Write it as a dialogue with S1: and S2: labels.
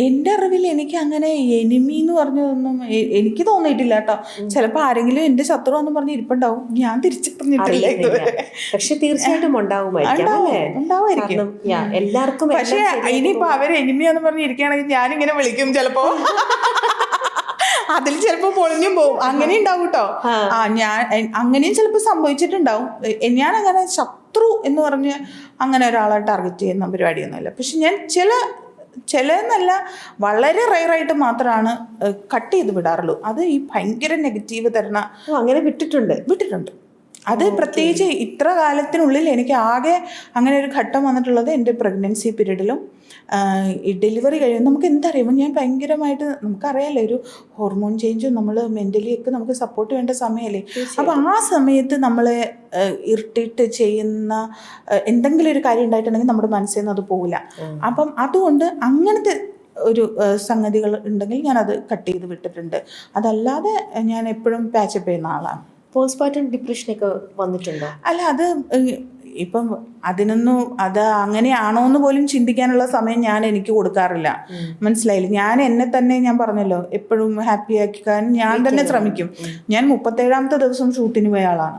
S1: എൻ്റെ അറിവിൽ എനിക്ക് അങ്ങനെ എനിമി എന്ന് പറഞ്ഞതൊന്നും എനിക്ക് തോന്നിയിട്ടില്ല കേട്ടോ. ചിലപ്പോൾ ആരെങ്കിലും എൻ്റെ ശത്രു എന്ന് പറഞ്ഞ് ഇരിപ്പുണ്ടാവും, ഞാൻ തിരിച്ചറിഞ്ഞിട്ടില്ല ഇതുവരെ.
S2: പക്ഷെ തീർച്ചയായിട്ടും
S1: ഉണ്ടാവുമായിരിക്കും.
S2: എല്ലാവർക്കും.
S1: പക്ഷെ ഇനിയിപ്പോ അവർ എനിമിയാന്ന് പറഞ്ഞ് ഇരിക്കുകയാണെങ്കിൽ ഞാനിങ്ങനെ വിളിക്കും ചിലപ്പോ. അതിൽ ചിലപ്പോ പൊളിഞ്ഞും പോവും, അങ്ങനെ ഉണ്ടാവും കേട്ടോ. ഞാൻ അങ്ങനെയും ചിലപ്പോൾ സംഭവിച്ചിട്ടുണ്ടാവും. ഞാൻ അങ്ങനെ ശത്രു എന്ന് പറഞ്ഞ് അങ്ങനെ ഒരാളെ ടാർഗറ്റ് ചെയ്യുന്ന പരിപാടിയൊന്നുമില്ല. പക്ഷെ ഞാൻ ചിലന്നല്ല, വളരെ റയറായിട്ട് മാത്രമാണ് കട്ട് ചെയ്ത് വിടാറുള്ളൂ. അത് ഈ ഭയങ്കര നെഗറ്റീവ് തരണ
S2: അങ്ങനെ വിട്ടിട്ടുണ്ട്.
S1: അത് പ്രത്യേകിച്ച് ഇത്ര കാലത്തിനുള്ളിൽ എനിക്ക് ആകെ അങ്ങനെ ഒരു ഘട്ടം വന്നിട്ടുള്ളത് എൻ്റെ പ്രഗ്നൻസി പീരീഡിലും ഈ ഡെലിവറി കഴിയും. നമുക്ക് എന്തറിയുമ്പോൾ ഞാൻ ഭയങ്കരമായിട്ട്, നമുക്കറിയാമല്ലോ ഒരു ഹോർമോൺ ചേഞ്ചും നമ്മൾ മെൻ്റലി ഒക്കെ നമുക്ക് സപ്പോർട്ട് വേണ്ട സമയമല്ലേ. അപ്പോൾ ആ സമയത്ത് നമ്മളെ ഇറിറ്റേറ്റ് ചെയ്യുന്ന എന്തെങ്കിലും ഒരു കാര്യം ഉണ്ടായിട്ടുണ്ടെങ്കിൽ നമ്മുടെ മനസ്സിൽ നിന്ന് അത് പോകില്ല. അപ്പം അതുകൊണ്ട് അങ്ങനത്തെ ഒരു സംഗതികൾ ഉണ്ടെങ്കിൽ ഞാനത് കട്ട് ചെയ്ത് വിട്ടിട്ടുണ്ട്. അതല്ലാതെ ഞാൻ എപ്പോഴും പാച്ചപ്പ് ചെയ്യുന്ന ആളാണ്.
S2: പോസ്റ്റ്മോർട്ടം ഡിപ്രഷനൊക്കെ വന്നിട്ടുണ്ടോ?
S1: അല്ല, അത് ഇപ്പം അതിനൊന്നും അത് അങ്ങനെയാണോ എന്ന് പോലും ചിന്തിക്കാനുള്ള സമയം എനിക്ക് കൊടുക്കാറില്ല. മനസ്സിലായില്ല. ഞാൻ എന്നെ തന്നെ, ഞാൻ പറഞ്ഞല്ലോ, എപ്പോഴും ഹാപ്പി ആക്കാൻ ഞാൻ തന്നെ ശ്രമിക്കും. ഞാൻ 37ാമത്തെ ദിവസം ഷൂട്ടിന് പോയ ആളാണ്.